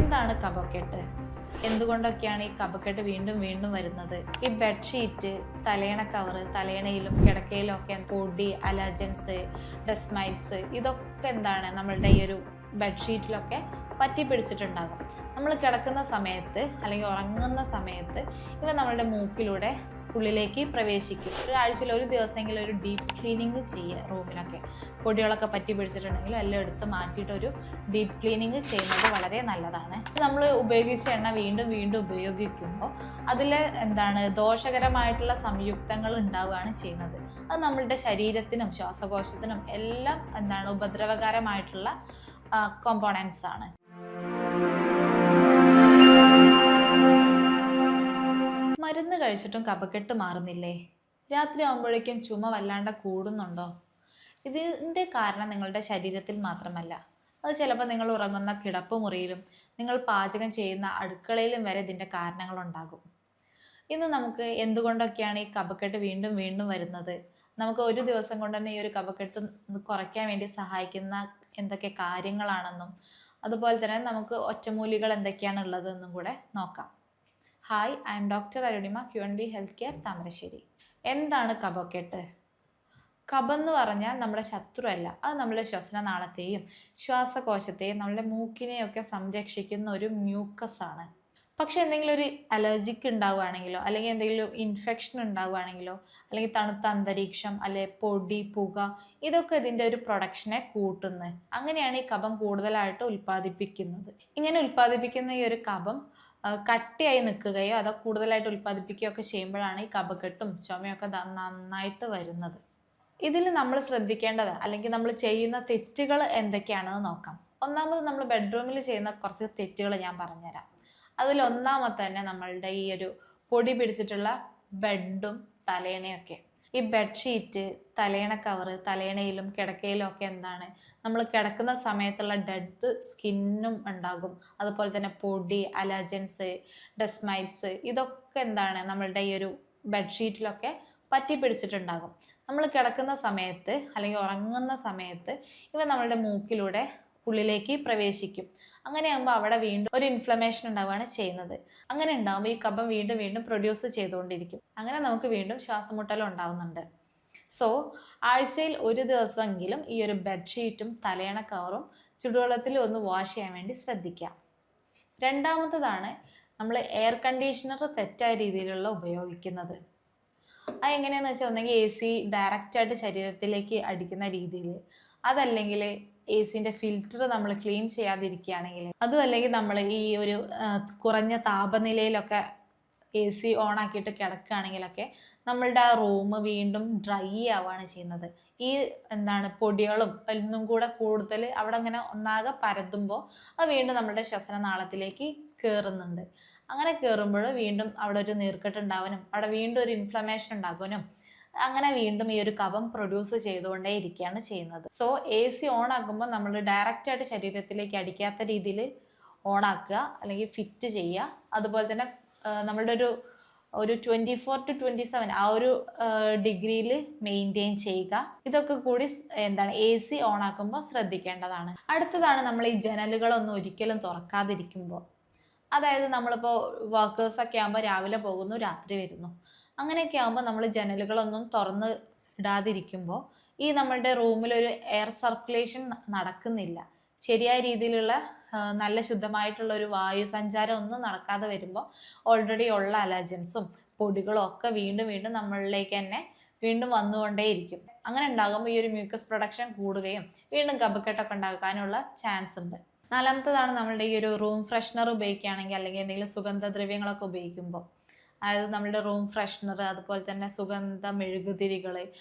എന്താണ് കഫക്കെട്ട്? എന്തുകൊണ്ടൊക്കെയാണ് ഈ കഫക്കെട്ട് വീണ്ടും വീണ്ടും വരുന്നത്? ഈ ബെഡ്ഷീറ്റ്, തലയണ കവറ്, തലയണയിലും കിടക്കയിലും ഒക്കെ പൊടി, അലർജൻസ്, ഡസ്റ്റ് മൈറ്റ്സ് ഇതൊക്കെ എന്താണ് നമ്മളുടെ ഈ ഒരു ബെഡ്ഷീറ്റിലൊക്കെ പറ്റി പിടിച്ചിട്ടുണ്ടാകും. നമ്മൾ കിടക്കുന്ന സമയത്ത് അല്ലെങ്കിൽ ഉറങ്ങുന്ന സമയത്ത് ഇവ നമ്മളുടെ മൂക്കിലൂടെ ഉള്ളിലേക്ക് പ്രവേശിക്കും. ഒരാഴ്ചയിൽ ഒരു ദിവസമെങ്കിലും ഒരു ഡീപ്പ് ക്ലീനിങ് ചെയ്യുക. റൂമിലൊക്കെ പൊടികളൊക്കെ പറ്റി പിടിച്ചിട്ടുണ്ടെങ്കിലും എല്ലാം എടുത്ത് മാറ്റിയിട്ടൊരു ഡീപ്പ് ക്ലീനിങ് ചെയ്യുന്നത് വളരെ നല്ലതാണ്. നമ്മൾ ഉപയോഗിച്ച എണ്ണ വീണ്ടും വീണ്ടും ഉപയോഗിക്കുമ്പോൾ അതിൽ ദോഷകരമായിട്ടുള്ള സംയുക്തങ്ങൾ ഉണ്ടാവുകയാണ് ചെയ്യുന്നത്. അത് നമ്മളുടെ ശരീരത്തിനും ശ്വാസകോശത്തിനും എല്ലാം ഉപദ്രവകരമായിട്ടുള്ള കോമ്പോണൻസ് ആണ്. മരുന്ന് കഴിച്ചിട്ടും കഫക്കെട്ട് മാറുന്നില്ലേ? രാത്രി ആകുമ്പോഴേക്കും ചുമ വല്ലാണ്ട് കൂടുന്നുണ്ടോ? ഇതിൻ്റെ കാരണം നിങ്ങളുടെ ശരീരത്തിൽ മാത്രമല്ല, അത് ചിലപ്പോൾ നിങ്ങൾ ഉറങ്ങുന്ന കിടപ്പ് മുറിയിലും നിങ്ങൾ പാചകം ചെയ്യുന്ന അടുക്കളയിലും വരെ ഇതിൻ്റെ കാരണങ്ങളുണ്ടാകും. ഇന്ന് നമുക്ക് എന്തുകൊണ്ടൊക്കെയാണ് ഈ കഫക്കെട്ട് വീണ്ടും വീണ്ടും വരുന്നത്, നമുക്ക് ഒരു ദിവസം കൊണ്ട് തന്നെ ഈ ഒരു കഫക്കെട്ട് കുറയ്ക്കാൻ വേണ്ടി സഹായിക്കുന്ന എന്തൊക്കെ കാര്യങ്ങളാണെന്നും അതുപോലെ തന്നെ നമുക്ക് ഒറ്റമൂലികൾ എന്തൊക്കെയാണ് ഉള്ളതെന്നും കൂടെ നോക്കാം. Hi, I M doctor Arunima, QNB health care, Thamarassery. എന്താണ് കഫക്കെട്ട്? കഫം എന്ന് പറഞ്ഞാൽ നമ്മുടെ ശത്രു അല്ല, അത് നമ്മുടെ ശ്വസനനാളത്തെയും ശ്വാസകോശത്തെയും നമ്മുടെ മൂക്കിനെയൊക്കെ സംരക്ഷിക്കുന്ന ഒരു മ്യൂക്കസ് ആണ്. പക്ഷെ എന്തെങ്കിലും ഒരു അലർജിക്ക് ഉണ്ടാവുകയാണെങ്കിലോ അല്ലെങ്കിൽ എന്തെങ്കിലും ഇൻഫെക്ഷൻ ഉണ്ടാവുകയാണെങ്കിലോ അല്ലെങ്കിൽ തണുത്ത അന്തരീക്ഷം അല്ലെങ്കിൽ പൊടി, പുക ഇതൊക്കെ ഇതിൻ്റെ ഒരു പ്രൊഡക്ഷനെ കൂട്ടുന്നത്. അങ്ങനെയാണ് ഈ കഫം കൂടുതലായിട്ട് ഉൽപ്പാദിപ്പിക്കുന്നത്. ഇങ്ങനെ ഉൽപ്പാദിപ്പിക്കുന്ന ഈ ഒരു കഫം കട്ടിയായി നിൽക്കുകയോ അതോ കൂടുതലായിട്ട് ഉൽപ്പാദിപ്പിക്കുകയോ ഒക്കെ ചെയ്യുമ്പോഴാണ് ഈ കഫക്കെട്ടും ചുമയൊക്കെ നന്നായിട്ട് വരുന്നത്. ഇതിൽ നമ്മൾ ശ്രദ്ധിക്കേണ്ടത് അല്ലെങ്കിൽ നമ്മൾ ചെയ്യുന്ന തെറ്റുകൾ എന്തൊക്കെയാണെന്ന് നോക്കാം. ഒന്നാമത് നമ്മൾ ബെഡ്റൂമിൽ ചെയ്യുന്ന കുറച്ച് തെറ്റുകൾ ഞാൻ പറഞ്ഞുതരാം. അതിലൊന്നാമത്തെ തന്നെ നമ്മളുടെ ഈ ഒരു പൊടി പിടിച്ചിട്ടുള്ള ബെഡും തലയണയൊക്കെ. ഈ ബെഡ്ഷീറ്റ്, തലയണ കവറ്, തലയണയിലും കിടക്കയിലും ഒക്കെ നമ്മൾ കിടക്കുന്ന സമയത്തുള്ള ഡെഡ് സ്കിന്നും ഉണ്ടാകും. അതുപോലെ തന്നെ പൊടി, അലർജൻസ്, ഡസ്റ്റ് മൈറ്റ്സ് ഇതൊക്കെ നമ്മളുടെ ഈ ഒരു ബെഡ്ഷീറ്റിലൊക്കെ പറ്റി പിടിച്ചിട്ടുണ്ടാകും. നമ്മൾ കിടക്കുന്ന സമയത്ത് അല്ലെങ്കിൽ ഉറങ്ങുന്ന സമയത്ത് ഇവ നമ്മളുടെ മൂക്കിലൂടെ ഉള്ളിലേക്ക് പ്രവേശിക്കും. അങ്ങനെയാകുമ്പോൾ അവിടെ വീണ്ടും ഒരു ഇൻഫ്ലമേഷൻ ഉണ്ടാവുകയാണ് ചെയ്യുന്നത്. അങ്ങനെ ഉണ്ടാകുമ്പോൾ ഈ കഫം വീണ്ടും വീണ്ടും പ്രൊഡ്യൂസ് ചെയ്തുകൊണ്ടിരിക്കും. അങ്ങനെ നമുക്ക് വീണ്ടും ശ്വാസമുട്ടലും ഉണ്ടാവുന്നുണ്ട്. സോ ആഴ്ചയിൽ ഒരു ദിവസമെങ്കിലും ഈ ഒരു ബെഡ്ഷീറ്റും തലയണ കവറും ചുടുവെള്ളത്തിൽ ഒന്ന് വാഷ് ചെയ്യാൻ വേണ്ടി ശ്രദ്ധിക്കാം. രണ്ടാമത്തതാണ് നമ്മൾ എയർ കണ്ടീഷണർ തെറ്റായ രീതിയിലുള്ള ഉപയോഗിക്കുന്നത്. അത് എങ്ങനെയാണെന്ന് വെച്ചാൽ ഒന്നെങ്കിൽ AC ഡയറക്റ്റായിട്ട് ശരീരത്തിലേക്ക് അടിക്കുന്ന രീതിയിൽ, അതല്ലെങ്കിൽ AC ഫിൽറ്റർ നമ്മൾ ക്ലീൻ ചെയ്യാതിരിക്കുകയാണെങ്കിൽ, അതും അല്ലെങ്കിൽ നമ്മൾ ഈ ഒരു കുറഞ്ഞ താപനിലയിലൊക്കെ AC ഓൺ ആക്കിയിട്ട് കിടക്കുകയാണെങ്കിലൊക്കെ നമ്മളുടെ ആ റൂം വീണ്ടും ഡ്രൈ ആവുകയാണ് ചെയ്യുന്നത്. ഈ പൊടികളും ഒന്നും കൂടെ കൂടുതൽ അവിടെ അങ്ങനെ ഒന്നാകെ പരതുമ്പോൾ അത് വീണ്ടും നമ്മുടെ ശ്വസനനാളത്തിലേക്ക് കയറുന്നുണ്ട്. അങ്ങനെ കയറുമ്പോൾ വീണ്ടും അവിടെ ഒരു നീർക്കെട്ട് ഉണ്ടാവാനും അവിടെ വീണ്ടും ഒരു ഇൻഫ്ലമേഷൻ ഉണ്ടാകാനും അങ്ങനെ വീണ്ടും ഈ ഒരു കഫം പ്രൊഡ്യൂസ് ചെയ്തുകൊണ്ടേ ഇരിക്കുകയാണ് ചെയ്യുന്നത്. സോ AC ഓൺ ആക്കുമ്പോൾ നമ്മൾ ഡയറക്റ്റായിട്ട് ശരീരത്തിലേക്ക് അടിക്കാത്ത രീതിയിൽ ഓൺ ആക്കുക അല്ലെങ്കിൽ ഫിറ്റ് ചെയ്യുക. അതുപോലെ തന്നെ നമ്മളുടെ ഒരു 24 to 27 ആ ഒരു ഡിഗ്രിയിൽ മെയിൻറ്റെയിൻ ചെയ്യുക. ഇതൊക്കെ കൂടി AC ഓൺ ആക്കുമ്പോൾ ശ്രദ്ധിക്കേണ്ടതാണ്. അടുത്തതാണ് നമ്മൾ ഈ ജനലുകളൊന്നും ഒരിക്കലും തുറക്കാതിരിക്കുമ്പോൾ. അതായത് നമ്മളിപ്പോൾ വർക്കേഴ്സൊക്കെ ആകുമ്പോൾ രാവിലെ പോകുന്നു, രാത്രി വരുന്നു, അങ്ങനെയൊക്കെ ആകുമ്പോൾ നമ്മൾ ജനലുകളൊന്നും തുറന്ന് ഇടാതിരിക്കുമ്പോൾ ഈ നമ്മളുടെ റൂമിലൊരു എയർ സർക്കുലേഷൻ നടക്കുന്നില്ല. ശരിയായ രീതിയിലുള്ള നല്ല ശുദ്ധമായിട്ടുള്ള ഒരു വായു സഞ്ചാരം ഒന്നും നടക്കാതെ വരുമ്പോൾ ഓൾറെഡി ഉള്ള അലർജൻസും പൊടികളും ഒക്കെ വീണ്ടും വീണ്ടും നമ്മളിലേക്ക് തന്നെ വീണ്ടും വന്നുകൊണ്ടേയിരിക്കും. അങ്ങനെ ഉണ്ടാകുമ്പോൾ ഈ ഒരു മ്യൂക്കസ് പ്രൊഡക്ഷൻ കൂടുകയും വീണ്ടും കഫക്കെട്ടൊക്കെ ഉണ്ടാകാനുള്ള ചാൻസ് ഉണ്ട്. നാലാമത്തതാണ് നമ്മളുടെ ഈ ഒരു റൂം ഫ്രഷ്നർ ഉപയോഗിക്കുകയാണെങ്കിൽ അല്ലെങ്കിൽ എന്തെങ്കിലും സുഗന്ധദ്രവ്യങ്ങളൊക്കെ ഉപയോഗിക്കുമ്പോൾ, അതായത് നമ്മളുടെ റൂം ഫ്രഷ്നർ അതുപോലെ തന്നെ സുഗന്ധ മെഴുകുതിരികൾ,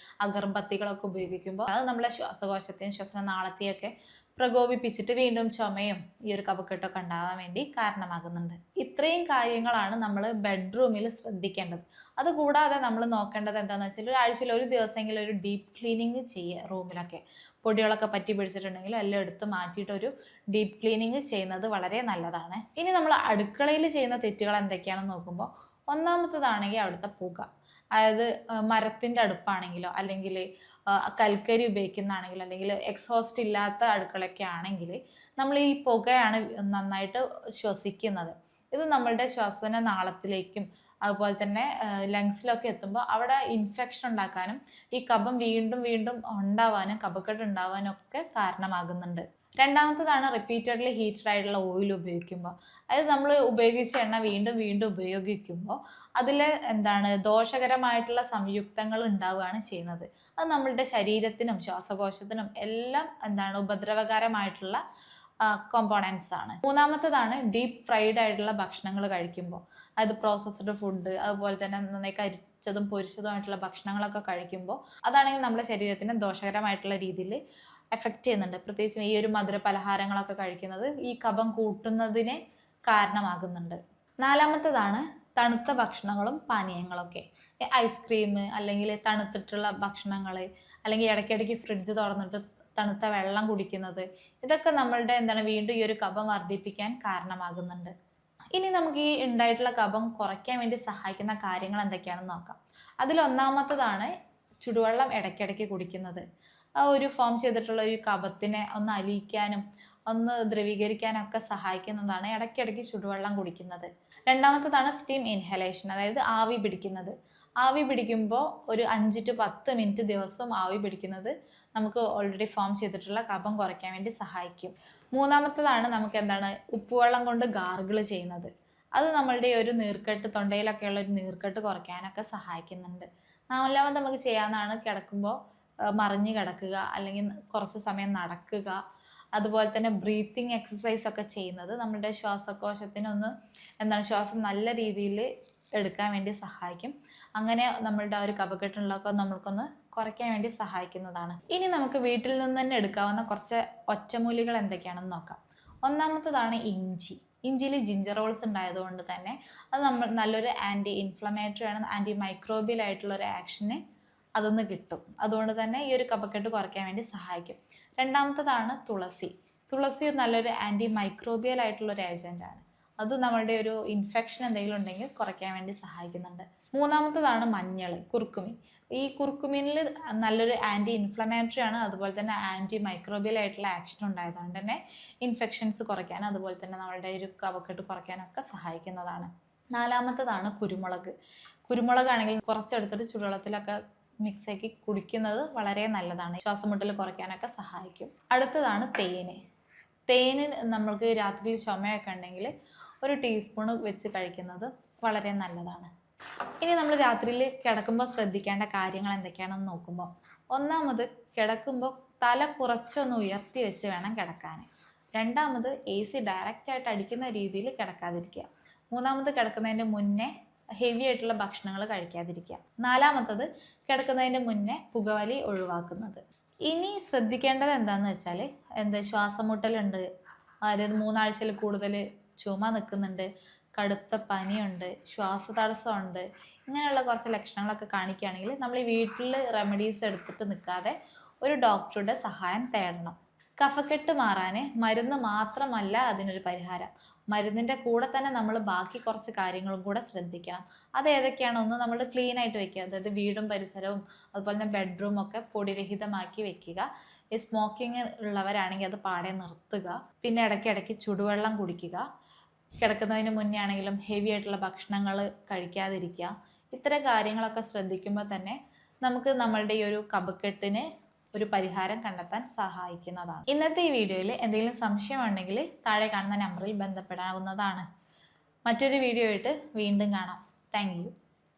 അഗർബത്തികളൊക്കെ ഉപയോഗിക്കുമ്പോൾ അത് നമ്മളെ ശ്വാസകോശത്തെയും ശ്വസനനാളത്തെയൊക്കെ പ്രകോപിപ്പിച്ചിട്ട് വീണ്ടും ചുമയും ഈ ഒരു കഫക്കെട്ടൊക്കെ ഉണ്ടാകാൻ വേണ്ടി കാരണമാകുന്നുണ്ട്. ഇത്രയും കാര്യങ്ങളാണ് നമ്മൾ ബെഡ്റൂമിൽ ശ്രദ്ധിക്കേണ്ടത്. അതുകൂടാതെ നമ്മൾ നോക്കേണ്ടത് എന്താണെന്ന് വെച്ചാൽ ഒരാഴ്ചയിൽ ഒരു ദിവസമെങ്കിലും ഒരു ഡീപ്പ് ക്ലീനിങ് ചെയ്യുക. റൂമിലൊക്കെ പൊടികളൊക്കെ പറ്റി പിടിച്ചിട്ടുണ്ടെങ്കിലും എല്ലാം എടുത്ത് മാറ്റിയിട്ടൊരു ഡീപ്പ് ക്ലീനിങ് ചെയ്യുന്നത് വളരെ നല്ലതാണ്. ഇനി നമ്മൾ അടുക്കളയിൽ ചെയ്യുന്ന തെറ്റുകൾ എന്തൊക്കെയാണെന്ന് നോക്കുമ്പോൾ, ഒന്നാമത്തതാണെങ്കിൽ അവിടുത്തെ പുക. അതായത് മരത്തിൻ്റെ അടുപ്പാണെങ്കിലോ അല്ലെങ്കിൽ കൽക്കരി ഉപയോഗിക്കുന്നതാണെങ്കിലോ അല്ലെങ്കിൽ എക്സോസ്റ്റ് ഇല്ലാത്ത അടുക്കളയൊക്കെ ആണെങ്കിൽ നമ്മൾ ഈ പുകയാണ് നന്നായിട്ട് ശ്വസിക്കുന്നത്. ഇത് നമ്മളുടെ ശ്വസന നാളത്തിലേക്കും അതുപോലെ തന്നെ ലങ്സിലൊക്കെ എത്തുമ്പോൾ അവിടെ ഇൻഫെക്ഷൻ ഉണ്ടാക്കാനും ഈ കഫം വീണ്ടും വീണ്ടും ഉണ്ടാവാനും കഫക്കെട്ട് ഉണ്ടാവാനും ഒക്കെ കാരണമാകുന്നുണ്ട്. രണ്ടാമത്തതാണ് റിപ്പീറ്റഡ്ലി ഹീറ്റഡ് ആയിട്ടുള്ള ഓയിൽ ഉപയോഗിക്കുമ്പോൾ. അതായത് നമ്മൾ ഉപയോഗിച്ച എണ്ണ വീണ്ടും വീണ്ടും ഉപയോഗിക്കുമ്പോൾ അതിൽ ദോഷകരമായിട്ടുള്ള സംയുക്തങ്ങൾ ഉണ്ടാവുകയാണ് ചെയ്യുന്നത്. അത് നമ്മളുടെ ശരീരത്തിനും ശ്വാസകോശത്തിനും എല്ലാം ഉപദ്രവകരമായിട്ടുള്ള കോമ്പോണൻസ് ആണ്. മൂന്നാമത്തതാണ് ഡീപ്പ് ഫ്രൈഡ് ആയിട്ടുള്ള ഭക്ഷണങ്ങൾ കഴിക്കുമ്പോൾ. അതായത് പ്രോസസ്ഡ് ഫുഡ്, അതുപോലെ തന്നെ നന്നായി കരിച്ചതും പൊരിച്ചതുമായിട്ടുള്ള ഭക്ഷണങ്ങളൊക്കെ കഴിക്കുമ്പോൾ അതാണെങ്കിൽ നമ്മുടെ ശരീരത്തിന് ദോഷകരമായിട്ടുള്ള രീതിയിൽ എഫക്റ്റ് ചെയ്യുന്നുണ്ട്. പ്രത്യേകിച്ചും ഈ ഒരു മധുര പലഹാരങ്ങളൊക്കെ കഴിക്കുന്നത് ഈ കഫം കൂട്ടുന്നതിന് കാരണമാകുന്നുണ്ട്. നാലാമത്തതാണ് തണുത്ത ഭക്ഷണങ്ങളും പാനീയങ്ങളൊക്കെ. ഐസ്ക്രീം അല്ലെങ്കിൽ തണുത്തിട്ടുള്ള ഭക്ഷണങ്ങൾ അല്ലെങ്കിൽ ഇടയ്ക്കിടയ്ക്ക് ഫ്രിഡ്ജ് തുറന്നിട്ട് തണുത്ത വെള്ളം കുടിക്കുന്നത്, ഇതൊക്കെ നമ്മളുടെ വീണ്ടും ഈ ഒരു കഫം വർദ്ധിപ്പിക്കാൻ കാരണമാകുന്നുണ്ട്. ഇനി നമുക്ക് ഈ ഉണ്ടായിട്ടുള്ള കഫം കുറയ്ക്കാൻ വേണ്ടി സഹായിക്കുന്ന കാര്യങ്ങൾ എന്തൊക്കെയാണെന്ന് നോക്കാം. അതിലൊന്നാമത്തതാണ് ചുടുവെള്ളം ഇടയ്ക്കിടയ്ക്ക് കുടിക്കുന്നത്. ആ ഒരു ഫോം ചെയ്തിട്ടുള്ള ഒരു കഫത്തിനെ ഒന്ന് അലിയിക്കാനും ഒന്ന് ദ്രവീകരിക്കാനൊക്കെ സഹായിക്കുന്നതാണ് ഇടയ്ക്കിടയ്ക്ക് ചുടുവെള്ളം കുടിക്കുന്നത്. രണ്ടാമത്തതാണ് സ്റ്റീം ഇൻഹലേഷൻ, അതായത് ആവി പിടിക്കുന്നത്. ആവി പിടിക്കുമ്പോൾ ഒരു 5 to 10 മിനിറ്റ് ദിവസവും ആവി പിടിക്കുന്നത് നമുക്ക് ഓൾറെഡി ഫോം ചെയ്തിട്ടുള്ള കഫം കുറയ്ക്കാൻ വേണ്ടി സഹായിക്കും. മൂന്നാമത്തതാണ് നമുക്ക് ഉപ്പുവെള്ളം കൊണ്ട് ഗാർഗിൾ ചെയ്യുന്നത്. അത് നമ്മളുടെ ഒരു നീർക്കെട്ട്, തൊണ്ടയിലൊക്കെയുള്ള ഒരു നീർക്കെട്ട് കുറയ്ക്കാനൊക്കെ സഹായിക്കുന്നുണ്ട്. നാലാമത് നമുക്ക് ചെയ്യാവുന്നതാണ് കിടക്കുമ്പോൾ മറിഞ്ഞ് കിടക്കുക അല്ലെങ്കിൽ കുറച്ച് സമയം നടക്കുക. അതുപോലെ തന്നെ ബ്രീത്തിങ് എക്സസൈസ് ഒക്കെ ചെയ്യുന്നത് നമ്മുടെ ശ്വാസകോശത്തിനൊന്ന് ശ്വാസം നല്ല രീതിയിൽ എടുക്കാൻ വേണ്ടി സഹായിക്കും. അങ്ങനെ നമ്മളുടെ ഒരു കഫക്കെട്ടുള്ളതൊക്കെ നമ്മൾക്കൊന്ന് കുറയ്ക്കാൻ വേണ്ടി സഹായിക്കുന്നതാണ്. ഇനി നമുക്ക് വീട്ടിൽ നിന്ന് തന്നെ എടുക്കാവുന്ന കുറച്ച് ഒറ്റമൂലികൾ എന്തൊക്കെയാണെന്ന് നോക്കാം. ഒന്നാമത്തതാണ് ഇഞ്ചി. ഇഞ്ചിയിൽ ജിഞ്ചറോൾസ് ഉണ്ടായതുകൊണ്ട് തന്നെ അത് നമ്മൾ നല്ലൊരു ആൻറ്റി ഇൻഫ്ലമേറ്ററി ആണ്, ആൻറ്റി മൈക്രോബിയൽ ആയിട്ടുള്ള ഒരു ആക്ഷന് അതൊന്ന് കിട്ടും. അതുകൊണ്ട് തന്നെ ഈ ഒരു കഫക്കെട്ട് കുറയ്ക്കാൻ വേണ്ടി സഹായിക്കും. രണ്ടാമത്തതാണ് തുളസി. തുളസി നല്ലൊരു ആൻറ്റി മൈക്രോബിയൽ ആയിട്ടുള്ള ഒരു ഏജൻ്റാണ്. അത് നമ്മളുടെ ഒരു ഇൻഫെക്ഷൻ എന്തെങ്കിലും ഉണ്ടെങ്കിൽ കുറയ്ക്കാൻ വേണ്ടി സഹായിക്കുന്നുണ്ട്. മൂന്നാമത്തതാണ് മഞ്ഞൾ, കുർക്കുമിൻ. ഈ കുർക്കുമിനിൽ നല്ലൊരു ആൻറ്റി ഇൻഫ്ലമേറ്ററി ആണ്, അതുപോലെ തന്നെ ആൻറ്റി മൈക്രോബിയൽ ആയിട്ടുള്ള ആക്ഷൻ ഉണ്ടായതുകൊണ്ട് തന്നെ ഇൻഫെക്ഷൻസ് കുറയ്ക്കാനും അതുപോലെ തന്നെ നമ്മളുടെ ഒരു കഫക്കെട്ട് കുറയ്ക്കാനൊക്കെ സഹായിക്കുന്നതാണ്. നാലാമത്തതാണ് കുരുമുളക്. കുരുമുളകാണെങ്കിൽ കുറച്ചെടുത്തിട്ട് ചുടുവെള്ളത്തിലൊക്കെ മിക്സാക്കി കുടിക്കുന്നത് വളരെ നല്ലതാണ്. ശ്വാസമുട്ടൽ കുറയ്ക്കാനൊക്കെ സഹായിക്കും. അടുത്തതാണ് തേന്. തേന് നമ്മൾക്ക് രാത്രിയിൽ ചുമയൊക്കെ ഉണ്ടെങ്കിൽ ഒരു ടീസ്പൂൺ വെച്ച് കഴിക്കുന്നത് വളരെ നല്ലതാണ്. ഇനി നമ്മൾ രാത്രിയിൽ കിടക്കുമ്പോൾ ശ്രദ്ധിക്കേണ്ട കാര്യങ്ങൾ എന്തൊക്കെയാണെന്ന് നോക്കുമ്പോൾ, ഒന്നാമത് കിടക്കുമ്പോൾ തല കുറച്ചൊന്ന് ഉയർത്തി വെച്ച് വേണം കിടക്കാൻ. രണ്ടാമത് AC ഡയറക്റ്റായിട്ട് അടിക്കുന്ന രീതിയിൽ കിടക്കാതിരിക്കുക. മൂന്നാമത് കിടക്കുന്നതിൻ്റെ മുന്നേ ഹെവി ആയിട്ടുള്ള ഭക്ഷണങ്ങൾ കഴിക്കാതിരിക്കുക. നാലാമത്തത് കിടക്കുന്നതിൻ്റെ മുന്നേ പുകവലി ഒഴിവാക്കുന്നത്. ഇനി ശ്രദ്ധിക്കേണ്ടത് എന്താണെന്ന് വെച്ചാൽ ശ്വാസമുട്ടലുണ്ട്, അതായത് 3 ആഴ്ചയിൽ കൂടുതൽ ചുമ നിൽക്കുന്നുണ്ട്, കടുത്ത പനിയുണ്ട്, ശ്വാസതടസ്സമുണ്ട്, ഇങ്ങനെയുള്ള കുറച്ച് ലക്ഷണങ്ങളൊക്കെ കാണിക്കുകയാണെങ്കിൽ നമ്മൾ ഈ വീട്ടിൽ റെമഡീസ് എടുത്തിട്ട് നിൽക്കാതെ ഒരു ഡോക്ടറുടെ സഹായം തേടണം. കഫക്കെട്ട് മാറാൻ മരുന്ന് മാത്രമല്ല അതിനൊരു പരിഹാരം. മരുന്നിൻ്റെ കൂടെ തന്നെ നമ്മൾ ബാക്കി കുറച്ച് കാര്യങ്ങളും കൂടെ ശ്രദ്ധിക്കണം. അത് ഏതൊക്കെയാണോ, ഒന്ന് നമ്മൾ ക്ലീൻ ആയിട്ട് വെക്കുക, അതായത് വീടും പരിസരവും അതുപോലെ തന്നെ ബെഡ്റൂം ഒക്കെ പൊടിരഹിതമാക്കി വെക്കുക. ഈ സ്മോക്കിങ് ഉള്ളവരാണെങ്കിൽ അത് പാടെ നിർത്തുക. പിന്നെ ഇടയ്ക്കിടയ്ക്ക് ചുടുവെള്ളം കുടിക്കുക. കിടക്കുന്നതിന് മുന്നേ ആണെങ്കിലും ഹെവി ആയിട്ടുള്ള ഭക്ഷണങ്ങൾ കഴിക്കാതിരിക്കുക. ഇത്തരം കാര്യങ്ങളൊക്കെ ശ്രദ്ധിക്കുമ്പോൾ തന്നെ നമുക്ക് നമ്മളുടെ ഈ ഒരു കഫക്കെട്ടിന് ഒരു പരിഹാരം കണ്ടെത്താൻ സഹായിക്കുന്നതാണ്. ഇന്നത്തെ ഈ വീഡിയോയിൽ എന്തെങ്കിലും സംശയമുണ്ടെങ്കിൽ താഴെ കാണുന്ന നമ്പറിൽ ബന്ധപ്പെടാവുന്നതാണ്. മറ്റൊരു വീഡിയോ ആയിട്ട് വീണ്ടും കാണാം. Thank you.